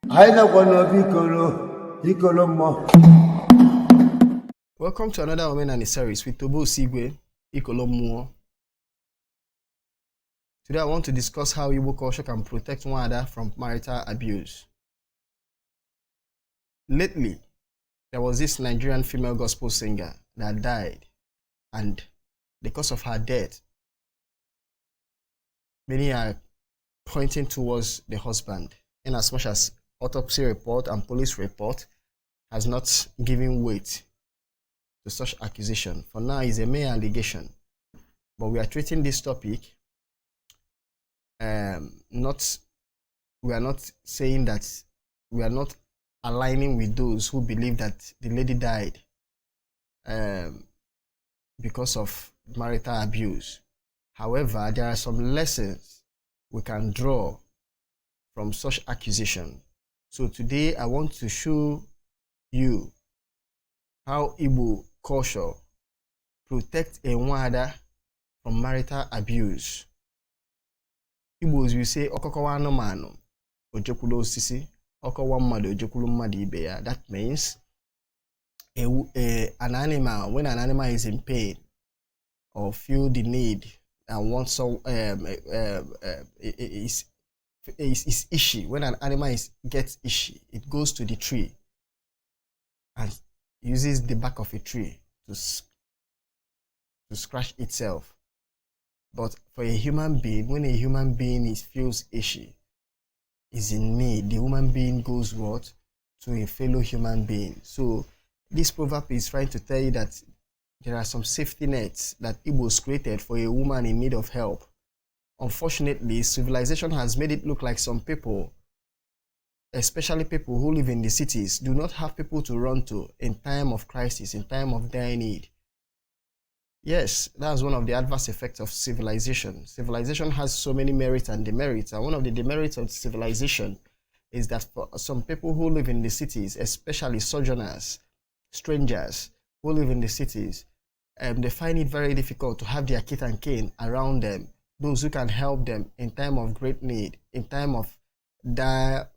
Welcome to another Omenani series with Tobo Sigwe, Ikolomuo. Today I want to discuss how Igbo culture can protect one another from marital abuse. Lately, there was this Nigerian female gospel singer that died, and because of her death, many are pointing towards the husband, in as much as autopsy report and police report has not given weight to such accusation. For now, it's a mere allegation, but we are treating this topic. We are not saying that we are not aligning with those who believe that the lady died because of marital abuse. However, there are some lessons we can draw from such accusation. So today I want to show you how Igbo culture protect a nwada from marital abuse. Igbos will say okokowa no mano ojekulo osisi, okowa mmadu ojekulo mmadu ibe ya. That means an animal, when an animal is in pain or feel the need and wants some is itchy. When an animal gets itchy, it goes to the tree and uses the back of a tree to scratch itself. But for a human being, when a human being feels itchy, is in need, the human being goes what? To a fellow human being. So this proverb is trying to tell you that there are some safety nets that Igbos created for a woman in need of help. Unfortunately, civilization has made it look like some people, especially people who live in the cities, do not have people to run to in time of crisis, in time of dire need. Yes, that's one of the adverse effects of civilization. Civilization has so many merits and demerits, and one of the demerits of civilization is that for some people who live in the cities, especially sojourners, strangers who live in the cities, they find it very difficult to have their kith and kin around them, those who can help them in time of great need, in time of dire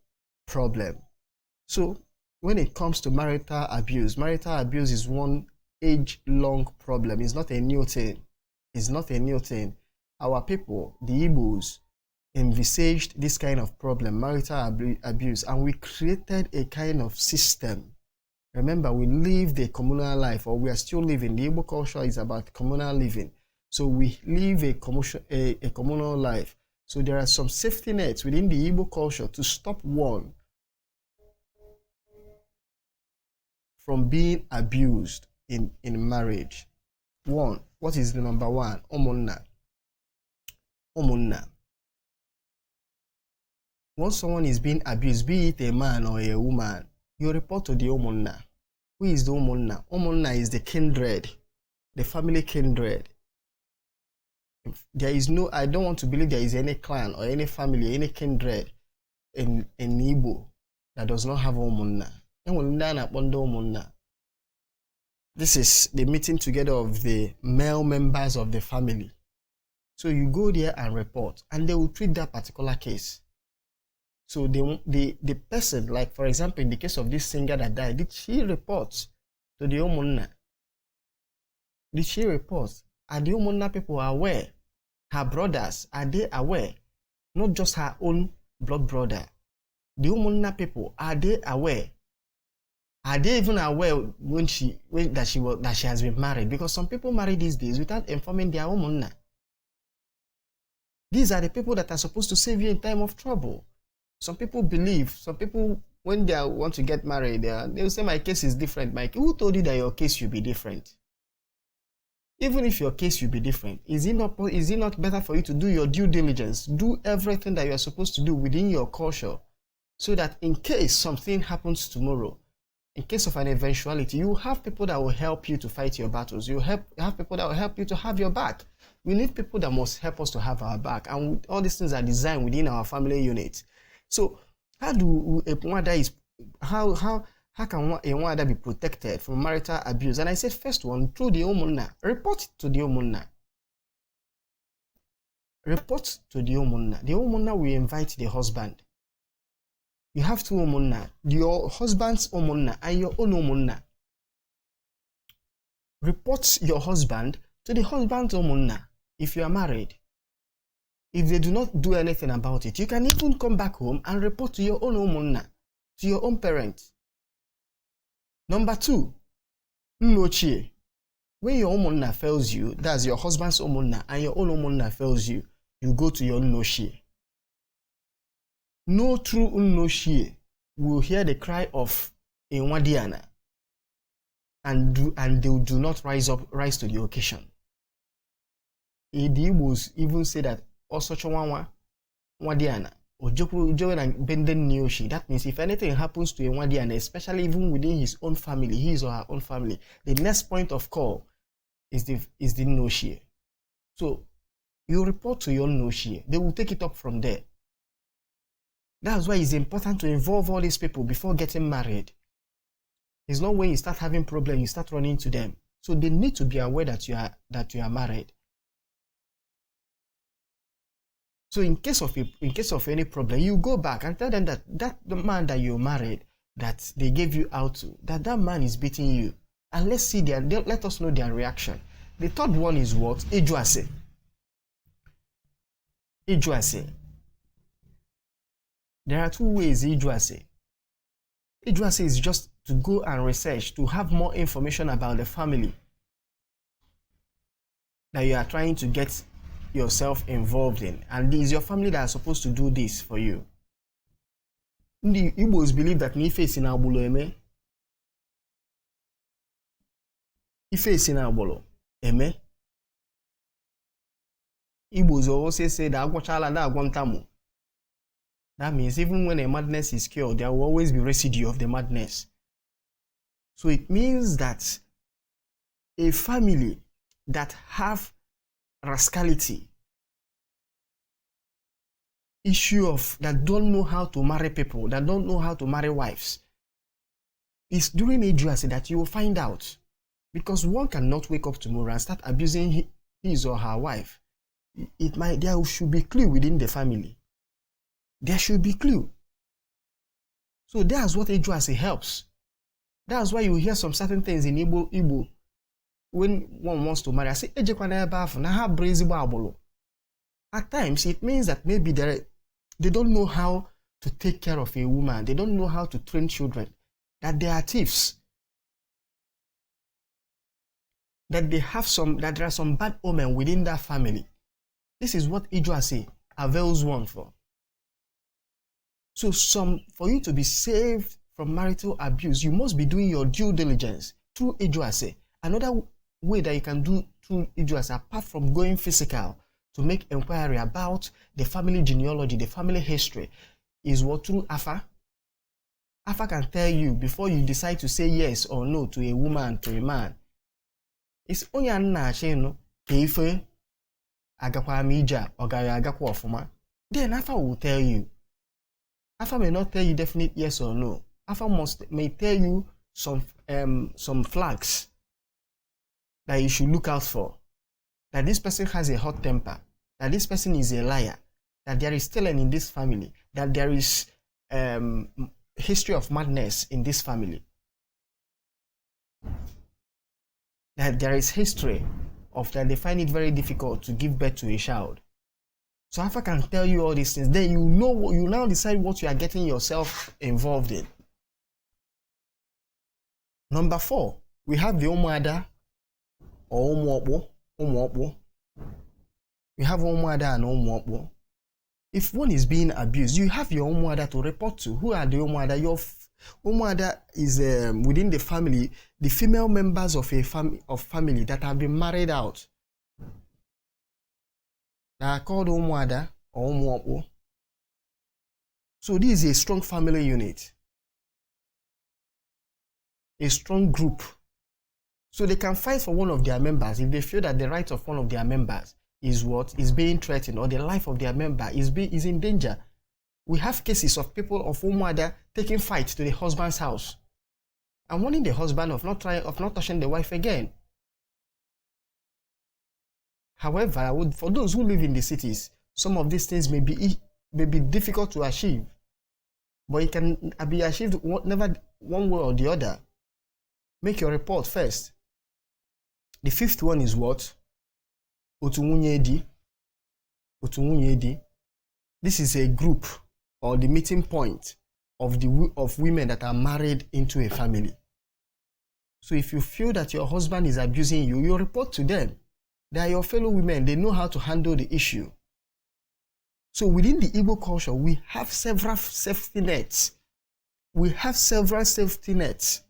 problem. So when it comes to marital abuse is one age-long problem. It's not a new thing. It's not a new thing. Our people, the Igbos, envisaged this kind of problem, marital abuse, and we created a kind of system. Remember, we lived a communal life, or we are still living. The Igbo culture is about communal living. So we live a communal life. So there are some safety nets within the Igbo culture to stop one from being abused in marriage. One, what is the number one? Omunna. Once someone is being abused, be it a man or a woman, you report to the Omunna. Who is the Omunna? Omunna is the kindred, the family kindred. There is no, I don't want to believe there is any clan or any family, any kindred in Igbo that does not have Omunna. This is the meeting together of the male members of the family. So you go there and report, and they will treat that particular case. So the person, like for example, in the case of this singer that died, did she report to the Omunna? Did she report? Are the Omunna people aware? Her brothers, are they aware? Not just her own blood brother. The Omunna people, are they aware? Are they even aware that she has been married? Because some people marry these days without informing their Omunna. These are the people that are supposed to save you in time of trouble. Some people believe, some people, when they want to get married, they'll say, my case is different. Who told you that your case will be different? Even if your case will be different, is it not better for you to do your due diligence, do everything that you are supposed to do within your culture, so that in case something happens tomorrow, in case of an eventuality, you have people that will help you to fight your battles. You have people that will help you to have your back. We need people that must help us to have our back, and all these things are designed within our family unit. So how do a nwada how can a nwada be protected from marital abuse? And I said first one, through the Omunna. Report to the Omunna. Report to the Omunna. The Omunna will invite the husband. You have two umunna, your husband's umunna and your own umunna. Report your husband to the husband's umunna if you are married. If they do not do anything about it, you can even come back home and report to your own umunna, to your own parents. Number 2, nnochie. When your umunna fails you, that's your husband's umunna, and your own umunna fails you, you go to your nnochie. No true nnochie will hear the cry of a Nwadiana and they do not rise to the occasion. The Igbos even say that Osochwanwa Nwadiana that means if anything happens to a Nwadiana, especially even within his own family, his or her own family, the next point of call is the nnochie. So you report to your nnochie, they will take it up from there. That's why it's important to involve all these people before getting married. It's not when you start having problems, you start running to them. So they need to be aware that you are married. So in case of any problem, you go back and tell them that the man that you married, that they gave you out to, that man is beating you. And let us know their reaction. The third one is what? Ejuase. There are 2 ways Ejuase. Ejuase is just to go and research, to have more information about the family that you are trying to get yourself involved in. And it is your family that are supposed to do this for you. The Igbos believe that Ife is in Abulo eme. Ife is in Abulo eme. Igbos always say that Agwachala da Agwantamu. That means even when a madness is cured, there will always be residue of the madness. So it means that a family that have rascality, issue of that don't know how to marry people, that don't know how to marry wives, it's during Ejuase that you will find out. Because one cannot wake up tomorrow and start abusing his or her wife. There should be clue within the family. There should be clue. So that's what Ejuase helps. That's why you hear some certain things in Igbo when one wants to marry. I say, at times, it means that maybe they don't know how to take care of a woman. They don't know how to train children. That they are thieves. That there are some bad omen within that family. This is what Ejuase avails one for. So for you to be saved from marital abuse, you must be doing your due diligence through Ejuase. Another way that you can do through Ejuase, apart from going physical to make inquiry about the family genealogy, the family history, is what? Through Afa. Afa can tell you before you decide to say yes or no to a woman, to a man. It's only an keife agakwa mija or agakwa ofuma. Then Afa will tell you. Afa may not tell you definite yes or no. Afa may tell you some flags that you should look out for. That this person has a hot temper. That this person is a liar. That there is stealing in this family. That there is history of madness in this family. That there is history of that they find it very difficult to give birth to a child. So Afa can tell you all these things. Then you now decide what you are getting yourself involved in. Number 4, we have the Umuada or Umuokpo. We have Umuada and Umuokpo. If one is being abused, you have your Umuada to report to. Who are the Umuada? Your Umuada is within the family, the female members of a family that have been married out. They are called Umuada or Umuokpo. So this is a strong family unit. A strong group. So they can fight for one of their members if they feel that the right of one of their members is being threatened, or the life of their member is in danger. We have cases of people of Umuada taking fight to the husband's house and warning the husband of not touching the wife again. However, for those who live in the cities, some of these things may be difficult to achieve. but it can be achieved never one way or the other. Make your report first. The fifth one is what? Otunwunyedi. Otunwunyedi. This is a group or the meeting point of women that are married into a family. So if you feel that your husband is abusing you, you report to them. They are your fellow women. They know how to handle the issue. So within the Igbo culture, we have several safety nets. We have several safety nets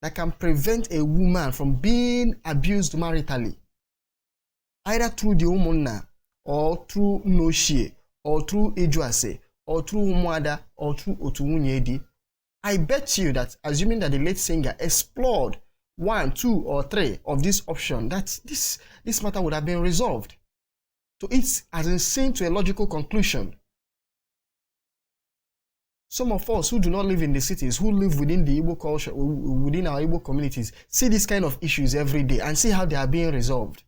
that can prevent a woman from being abused maritally, either through the umunna, or through noshie, or through ejuase, or through umuada, or through otunwunyedi. I bet you that, assuming that the late singer explored 1, 2, or 3 of this option, that this matter would have been resolved. So it's as in seen to a logical conclusion. Some of us who do not live in the cities, who live within the Igbo culture, within our Igbo communities, see these kind of issues every day and see how they are being resolved.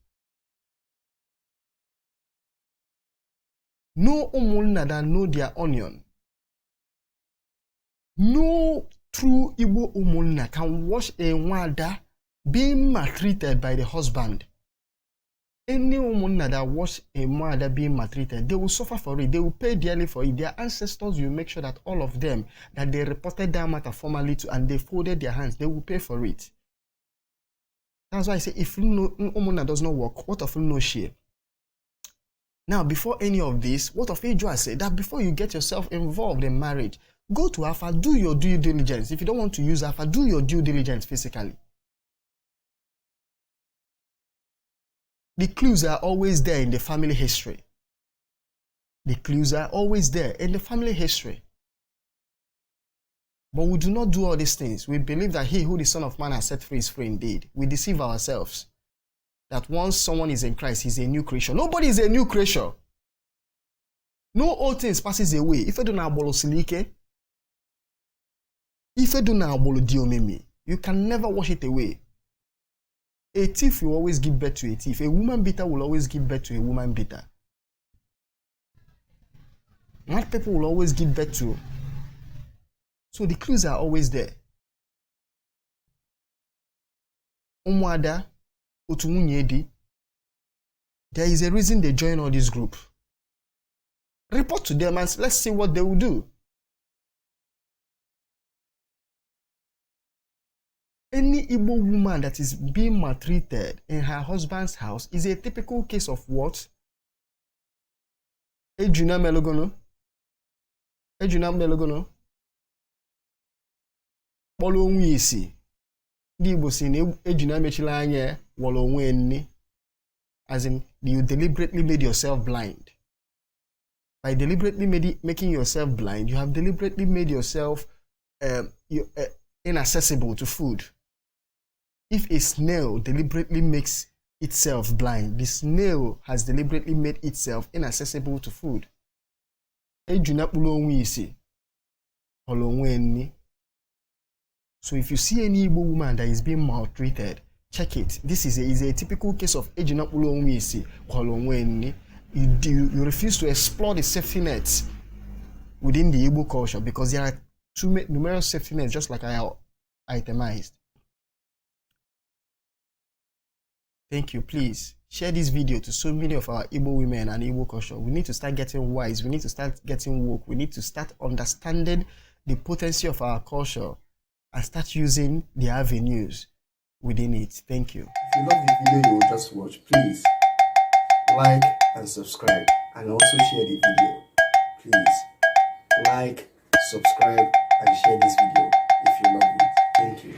No umunna that know their onion. No true Igbo umunna can watch a nwada being maltreated by the husband. Any umunna that watch a mother being maltreated, they will suffer for it. They will pay dearly for it. Their ancestors will make sure that all of them, that they reported that matter formally to and they folded their hands, they will pay for it. That's why I say, if umunna does not work, what of no share? Now, before any of this, what of Ejua say that before you get yourself involved in marriage, go to Alpha, do your due diligence. If you don't want to use Alpha, do your due diligence physically. The clues are always there in the family history. The clues are always there in the family history. But we do not do all these things. We believe that he who the Son of Man has set free is free indeed. We deceive ourselves. That once someone is in Christ, he's a new creation. Nobody is a new creation. No old things passes away. If you do not abolo silike, if you do not abolo diomemi, you can never wash it away. A thief will always give birth to a thief. A woman beater will always give birth to a woman beater. Mad people will always give birth to. So the clues are always there. Umuada, otunwunyedi. There is a reason they join all this group. Report to them and let's see what they will do. Any Igbo woman that is being maltreated in her husband's house is a typical case of what? Ejuna melogono. Ejuna melogono. Bolo onwe isi. Di Igbo si na ejuna mechila anya wolo onwe nni. As in, you deliberately made yourself blind. By deliberately making yourself blind, you have deliberately made yourself inaccessible to food. If a snail deliberately makes itself blind, the snail has deliberately made itself inaccessible to food. So if you see any Igbo woman that is being maltreated, check it. This is a typical case of you refuse to explore the safety nets within the Igbo culture because there are numerous safety nets, just like I itemized. Thank you. Please share this video to so many of our Igbo women and Igbo culture. We need to start getting wise. We need to start getting woke. We need to start understanding the potency of our culture and start using the avenues within it. Thank you. If you love the video you will just watch, please like and subscribe, and also share the video. Please like, subscribe, and share this video if you love it. Thank you.